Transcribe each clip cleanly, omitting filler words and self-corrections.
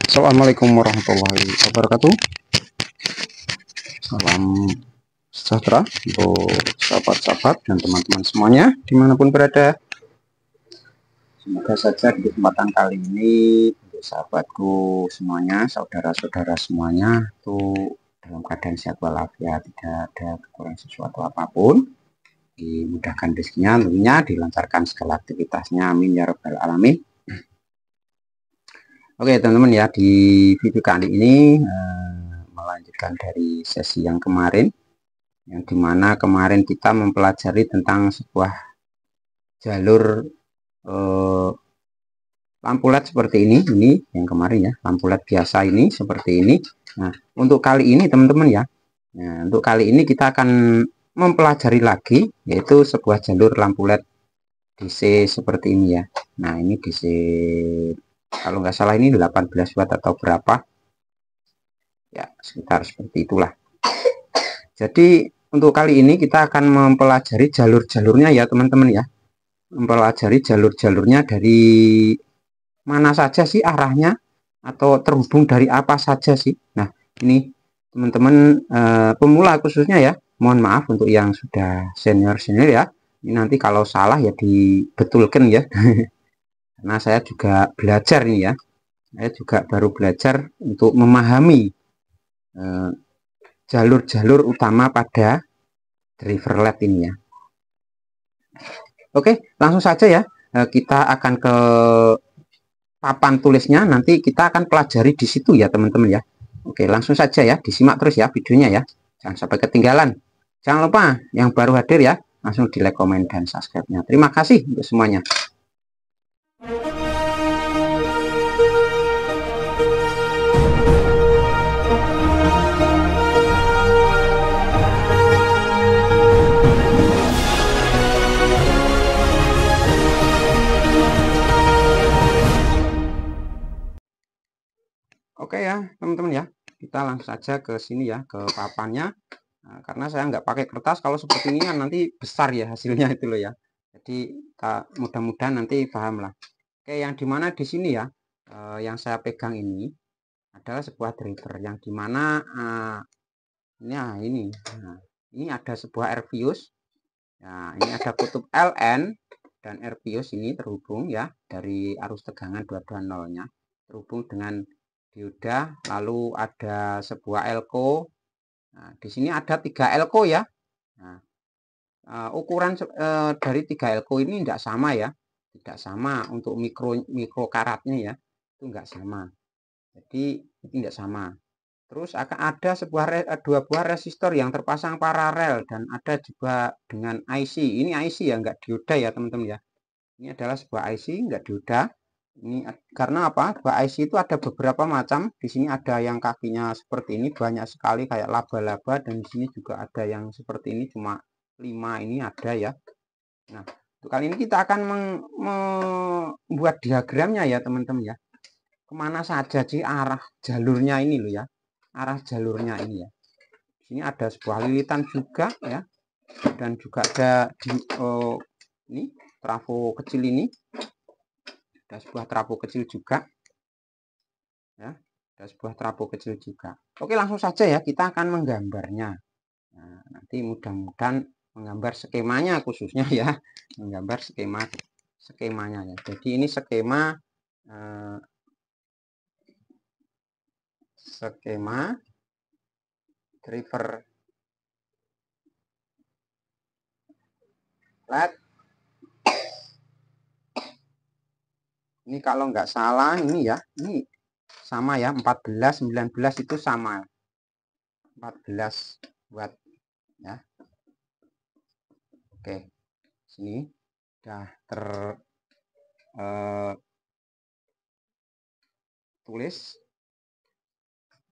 Assalamualaikum warahmatullahi wabarakatuh. Salam sejahtera untuk sahabat-sahabat dan teman-teman semuanya dimanapun berada. Semoga saja di kesempatan kali ini untuk sahabatku semuanya, saudara-saudara semuanya itu dalam keadaan sehat walafiat, tidak ada kekurangan sesuatu apapun, dimudahkan rezekinya, tentunya dilancarkan segala aktivitasnya, amin ya rabbal alamin. Oke teman-teman ya, di video kali ini melanjutkan dari sesi yang kemarin, yang dimana kemarin kita mempelajari tentang sebuah jalur lampu LED seperti ini yang kemarin ya, lampu LED biasa ini seperti ini. Nah untuk kali ini teman-teman ya, untuk kali ini kita akan mempelajari lagi, yaitu sebuah jalur lampu LED DC seperti ini ya. Nah ini DC, kalau nggak salah ini 18 watt atau berapa ya, sekitar seperti itulah. Jadi untuk kali ini kita akan mempelajari jalur-jalurnya ya teman-teman ya, mempelajari jalur-jalurnya dari mana saja sih arahnya, atau terhubung dari apa saja sih. Nah ini teman-teman pemula khususnya ya, mohon maaf untuk yang sudah senior-senior ya, ini nanti kalau salah ya dibetulkan ya karena saya juga belajar ini ya, saya juga baru belajar untuk memahami jalur-jalur utama pada driver LED ini ya. Oke, langsung saja ya, kita akan ke papan tulisnya, nanti kita akan pelajari di situ ya teman-teman ya. Oke, langsung saja ya, disimak terus ya videonya ya, jangan sampai ketinggalan. Jangan lupa yang baru hadir ya, langsung di like, komen, dan subscribe-nya. Terima kasih untuk semuanya. Oke ya teman-teman ya, kita langsung saja ke sini ya, ke papannya. Nah, karena saya nggak pakai kertas, kalau seperti ini kan nanti besar ya hasilnya itu loh ya. Jadi mudah-mudahan nanti paham lah. Oke, yang dimana di sini ya, yang saya pegang ini adalah sebuah driver yang dimana ini ada sebuah Rvius. Nah, ini ada kutub LN dan Rvius ini terhubung ya dari arus tegangan 220-nya terhubung dengan dioda, lalu ada sebuah elko. Nah, di sini ada 3 elko ya. Nah, ukuran dari 3 elko ini tidak sama ya, tidak sama untuk mikro karatnya ya, itu enggak sama. Jadi tidak sama. Terus akan ada dua buah resistor yang terpasang paralel, dan ada juga dengan IC. Ini IC ya, enggak dioda ya teman-teman ya. Ini adalah sebuah IC enggak dioda. Ini karena apa? Sebuah IC itu ada beberapa macam. Di sini ada yang kakinya seperti ini banyak sekali kayak laba-laba, dan di sini juga ada yang seperti ini cuma 5 ini ada ya. Nah, untuk kali ini kita akan membuat diagramnya ya teman-teman ya. Kemana saja sih arah jalurnya ini loh ya, arah jalurnya ini ya. Di sini ada sebuah lilitan juga ya, dan juga ada di ini trafo kecil ini, ada sebuah trafo kecil juga ya, ada sebuah trafo kecil juga. Oke, langsung saja ya, kita akan menggambarnya. Nah, nanti mudah-mudahan menggambar skemanya khususnya ya, menggambar skemanya ya. Jadi ini skema driver LED. Ini kalau nggak salah ini ya, ini sama ya, 14 19 itu sama, 14 watt ya. Oke, sini udah tulis.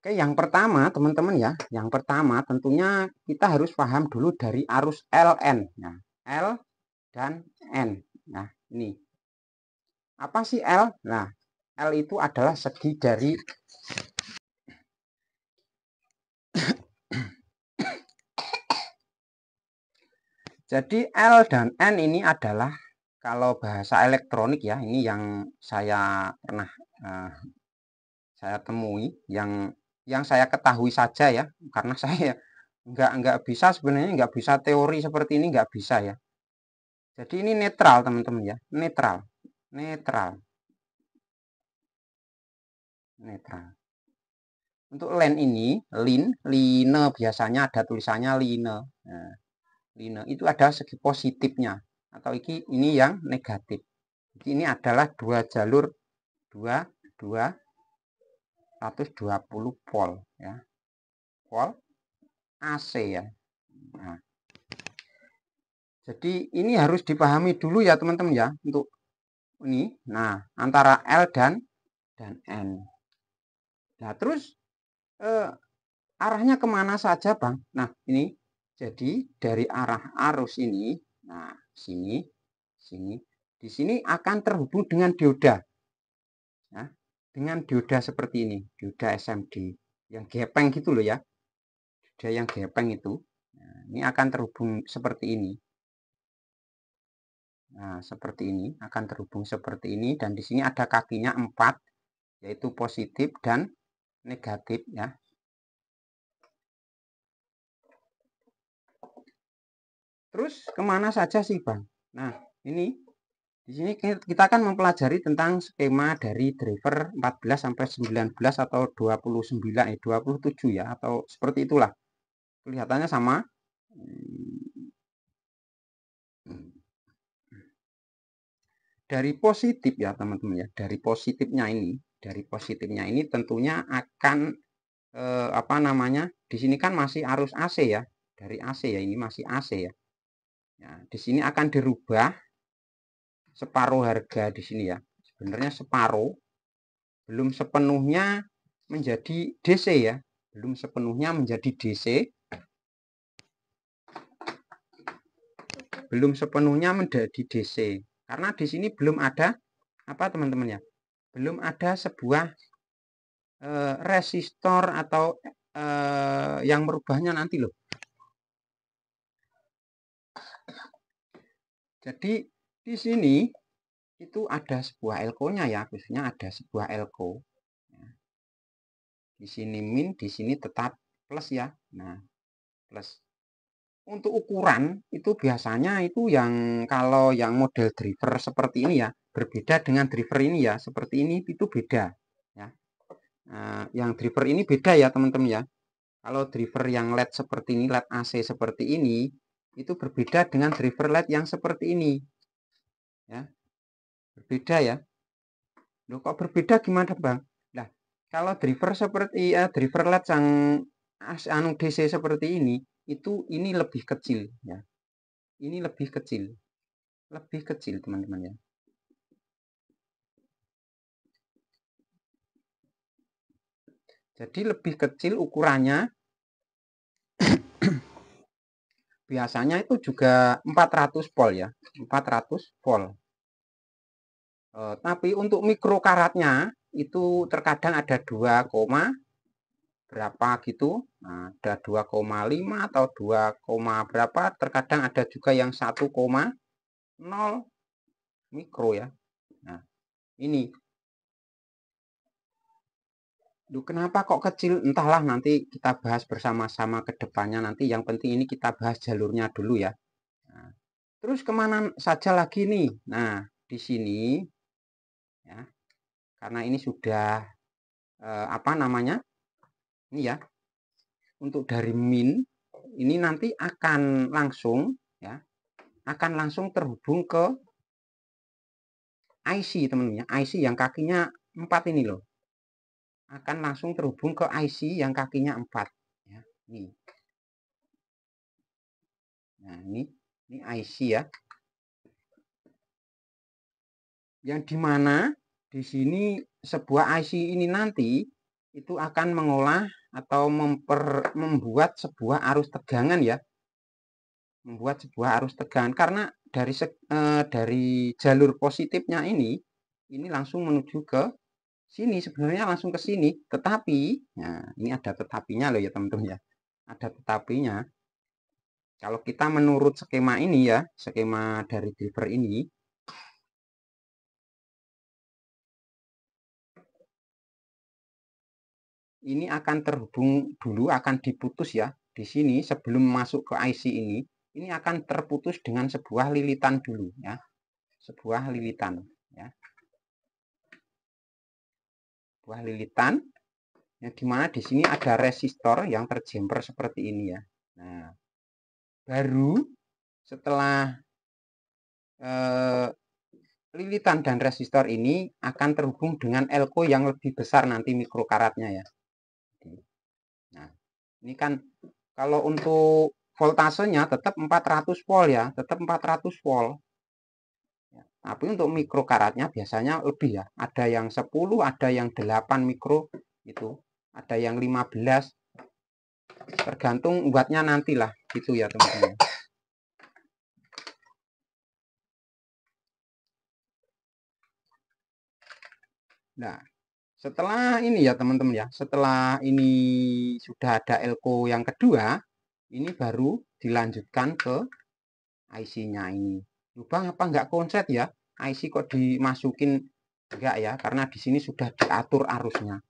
Oke, yang pertama teman-teman ya, yang pertama tentunya kita harus paham dulu dari arus LN. Nah, L dan N. Nah, ini apa sih L? Nah, L itu adalah segi dari jadi L dan N ini adalah kalau bahasa elektronik ya, ini yang saya pernah saya temui, yang saya ketahui saja ya, karena saya nggak bisa sebenarnya, nggak bisa teori seperti ini, nggak bisa ya. Jadi ini netral teman-teman ya, netral, netral, netral. Untuk len ini, line biasanya ada tulisannya line. Nah, line itu ada segi positifnya, atau ini yang negatif. Jadi ini adalah dua jalur 120 volt ya, volt AC ya. Nah, jadi ini harus dipahami dulu ya teman-teman ya, untuk ini. Nah, antara L dan N. Nah, terus arahnya kemana saja Bang? Nah, ini jadi dari arah arus ini, nah sini, di sini akan terhubung dengan dioda, ya, dengan dioda seperti ini, dioda SMD yang gepeng gitu loh ya, dioda yang gepeng itu. Nah, ini akan terhubung seperti ini. Nah, seperti ini akan terhubung seperti ini, dan di sini ada kakinya 4, yaitu positif dan negatif ya. Terus kemana saja sih Bang? Nah, ini di sini kita akan mempelajari tentang skema dari driver 14 sampai 19 atau 29 27 ya, atau seperti itulah. Kelihatannya sama. Dari positif ya teman-teman ya. Dari positifnya ini tentunya akan apa namanya? Di sini kan masih arus AC ya. Dari AC ya, ini masih AC ya. Ya, di sini akan dirubah separuh harga di sini ya. Sebenarnya separuh, belum sepenuhnya menjadi DC ya. Belum sepenuhnya menjadi DC. Belum sepenuhnya menjadi DC. Karena di sini belum ada apa teman-teman ya? Belum ada sebuah resistor atau yang merubahnya nanti loh. Jadi di sini itu ada sebuah elko-nya ya, khususnya ada sebuah elko. Di sini min, di sini tetap plus ya. Nah, plus. Untuk ukuran itu biasanya itu yang kalau yang model driver seperti ini ya, berbeda dengan driver ini ya, seperti ini itu beda ya. Nah, yang driver ini beda ya teman-teman ya. Kalau driver yang LED seperti ini, LED AC seperti ini, itu berbeda dengan driver LED yang seperti ini ya, berbeda ya. Loh, kok berbeda gimana Bang? Nah, kalau driver seperti driver LED yang DC seperti ini, itu ini lebih kecil ya. Ini lebih kecil teman-teman ya. Jadi lebih kecil ukurannya. Biasanya itu juga 400 volt ya, 400 volt. Tapi untuk mikrokaratnya itu terkadang ada 2, berapa gitu. Nah, ada 2,5 atau 2, berapa, terkadang ada juga yang 1,0 mikro ya. Nah, ini kenapa kok kecil? Entahlah, nanti kita bahas bersama-sama ke depannya nanti. Yang penting ini kita bahas jalurnya dulu ya. Nah, terus kemana saja lagi nih? Nah, di sini ya, karena ini sudah apa namanya? Ini ya. Untuk dari min ini nanti akan langsung ya, akan langsung terhubung ke IC teman-teman ya. IC yang kakinya 4 ini loh. Akan langsung terhubung ke IC yang kakinya 4 ya. Nih. Nah, ini IC ya. Yang dimana di sini sebuah IC ini nanti itu akan mengolah atau membuat sebuah arus tegangan ya. Membuat sebuah arus tegangan karena dari jalur positifnya ini langsung menuju ke sini, sebenarnya langsung ke sini, tetapi nah ini ada tetapinya loh ya teman-teman ya. Ada tetapinya. Kalau kita menurut skema ini ya, skema dari driver ini, ini akan terhubung dulu, akan diputus ya. Di sini sebelum masuk ke IC ini akan terputus dengan sebuah lilitan dulu ya. Sebuah lilitan ya. Sebuah lilitan yang dimana di sini ada resistor yang terjemper seperti ini ya. Nah, baru setelah lilitan dan resistor ini akan terhubung dengan elko yang lebih besar nanti mikrokaratnya ya. Nah, ini kan kalau untuk voltasenya tetap 400 volt ya, tetap 400 volt. Ya, tapi untuk mikrokaratnya biasanya lebih ya. Ada yang 10, ada yang 8 mikro itu, ada yang 15. Tergantung wattnya nantilah gitu ya, teman-teman. Nah, setelah ini ya teman-teman ya, setelah ini sudah ada elko yang kedua, ini baru dilanjutkan ke IC-nya ini. Bang, apa enggak konset ya? IC kok dimasukin enggak ya? Karena di sini sudah diatur arusnya.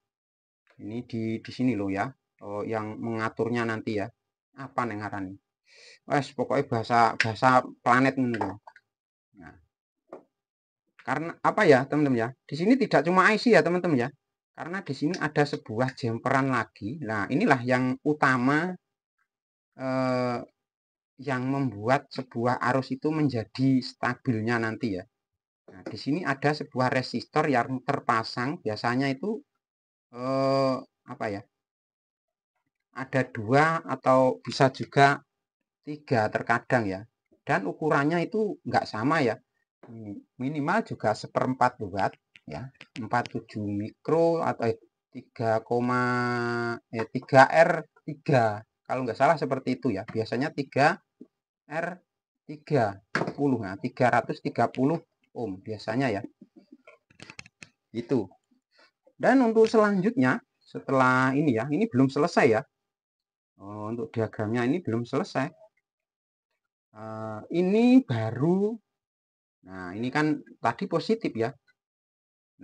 Ini di sini loh ya. Oh, yang mengaturnya nanti ya. Apa nih ngarani? Wes pokoknya bahasa planet menurut. Nah, karena apa ya teman-teman ya? Di sini tidak cuma IC ya teman-teman ya. Karena di sini ada sebuah jemperan lagi. Nah, inilah yang utama yang membuat sebuah arus itu menjadi stabilnya nanti ya. Nah, di sini ada sebuah resistor yang terpasang, biasanya itu apa ya? Ada 2 atau bisa juga 3 terkadang ya. Dan ukurannya itu enggak sama ya. Minimal juga 1/4 watt ya. 47 mikro atau 3R3 kalau nggak salah seperti itu ya. Biasanya 3R30, nah 330 ohm biasanya ya. Itu. Dan untuk selanjutnya setelah ini ya, ini belum selesai ya. Untuk diagramnya ini belum selesai. Ini baru. Nah, ini kan tadi positif ya.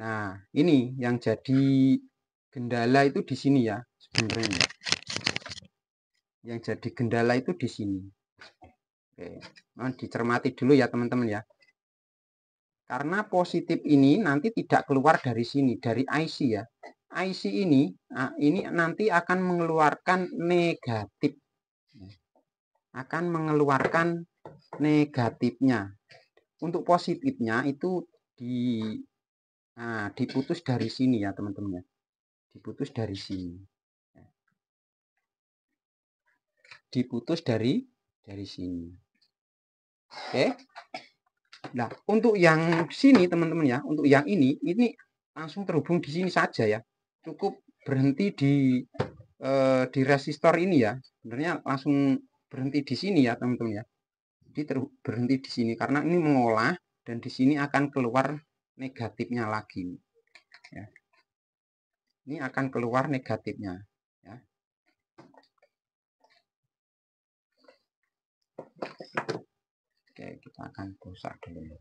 Nah, ini yang jadi kendala itu di sini ya sebenarnya. Yang jadi kendala itu di sini. Oke, nah, dicermati dulu ya teman-teman ya. Karena positif ini nanti tidak keluar dari sini, dari IC ya. IC ini nanti akan mengeluarkan negatif. Akan mengeluarkan negatifnya. Untuk positifnya itu diputus dari sini ya teman-teman ya. Diputus dari sini. Diputus dari sini. Oke. Nah, untuk yang sini teman-teman ya, untuk yang ini langsung terhubung di sini saja ya. Cukup berhenti di resistor ini ya. Sebenarnya langsung berhenti di sini ya teman-teman ya. Jadi berhenti di sini karena ini mengolah dan di sini akan keluar negatifnya lagi. Ya. Ini akan keluar negatifnya. Ya. Oke, kita akan rusak dulu.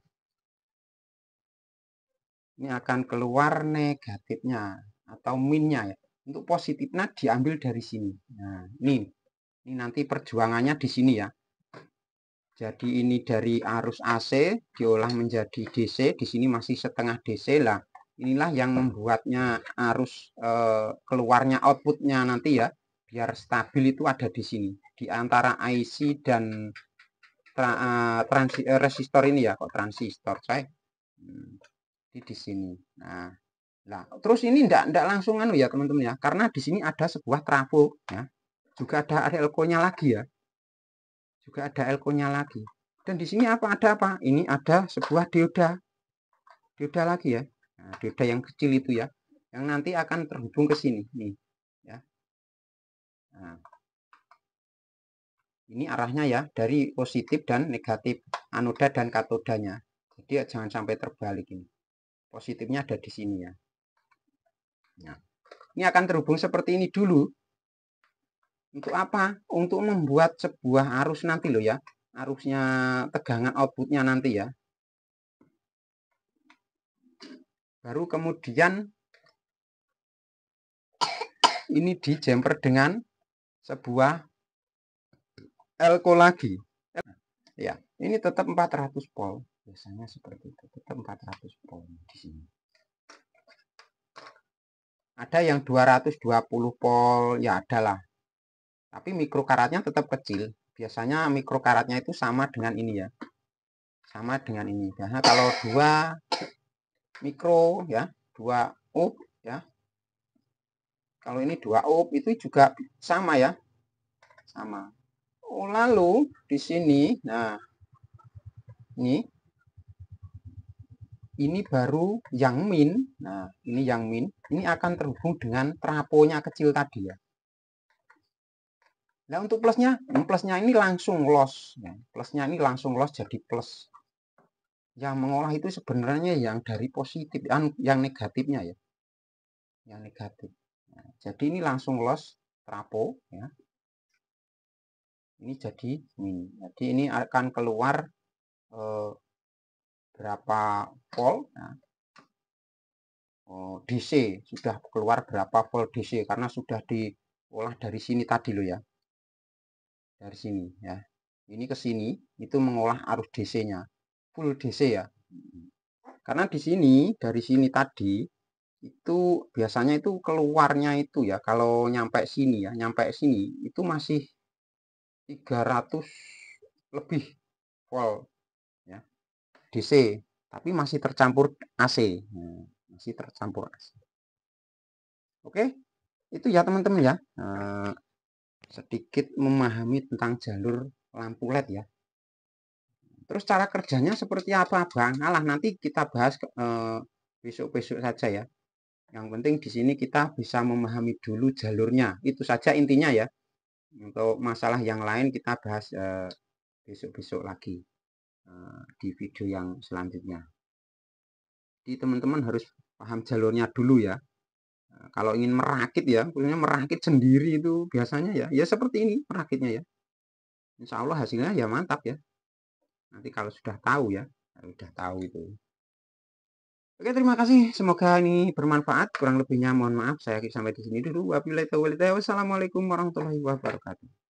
Ini akan keluar negatifnya atau minnya ya. Untuk positifnya diambil dari sini. Nah, ini nanti perjuangannya di sini ya. Jadi ini dari arus AC diolah menjadi DC, di sini masih setengah DC lah. Inilah yang membuatnya arus keluarnya outputnya nanti ya, biar stabil itu ada di sini. Di antara IC dan resistor ini ya, kok transistor saya. Di sini. Nah, terus ini enggak langsung anu ya teman-teman ya, karena di sini ada sebuah trafo ya. Juga ada elko-nya lagi ya. Juga ada elko-nya lagi. Dan di sini ada apa? Ini ada sebuah dioda. Dioda lagi ya. Nah, dioda yang kecil itu ya, yang nanti akan terhubung ke sini nih ya. Nah, ini arahnya ya dari positif dan negatif anoda dan katodanya. Jadi jangan sampai terbalik ini. Positifnya ada di sini ya. Nah, ini akan terhubung seperti ini dulu. Untuk apa? Untuk membuat sebuah arus nanti loh ya. Arusnya tegangan outputnya nanti ya. Baru kemudian ini di jumper dengan sebuah elko lagi. Ya, ini tetap 400 volt. Biasanya seperti itu, tetap 400 volt di sini. Ada yang 220 volt, ya adalah. Tapi mikrokaratnya tetap kecil. Biasanya mikrokaratnya itu sama dengan ini ya. Sama dengan ini. Biasanya kalau 2 mikro ya, 2 ohm ya. Kalau ini 2 ohm itu juga sama ya. Sama. Oh, lalu di sini, nah ini baru yang min. Nah, ini yang min. Ini akan terhubung dengan trafonya kecil tadi ya. Nah, untuk plusnya ini langsung loss. Ya. Plusnya ini langsung loss jadi plus. Yang mengolah itu sebenarnya yang dari positif, yang negatifnya ya. Yang negatif. Nah, jadi ini langsung loss trafo ya. Ini jadi min. Jadi ini akan keluar berapa volt. Nah, DC sudah keluar berapa volt DC karena sudah diolah dari sini tadi loh ya. Dari sini ya. Ini ke sini itu mengolah arus DC-nya. Full DC ya. Karena di sini dari sini tadi itu biasanya itu keluarnya itu ya kalau nyampe sini ya, nyampe sini itu masih 300 lebih volt ya. DC, tapi masih tercampur AC. Nah, masih tercampur AC. Oke, itu ya teman-teman ya. Sedikit memahami tentang jalur lampu LED ya. Terus cara kerjanya seperti apa, Bang? Alah, nanti kita bahas besok-besok saja ya. Yang penting di sini kita bisa memahami dulu jalurnya. Itu saja intinya ya. Untuk masalah yang lain kita bahas besok-besok lagi di video yang selanjutnya. Jadi teman-teman harus paham jalurnya dulu ya. Kalau ingin merakit ya, khususnya merakit sendiri itu biasanya ya seperti ini merakitnya ya. Insya Allah hasilnya ya mantap ya. Nanti kalau sudah tahu ya, sudah tahu itu. Oke, terima kasih. Semoga ini bermanfaat. Kurang lebihnya mohon maaf. Saya sampai di sini dulu. Wassalamualaikum warahmatullahi wabarakatuh.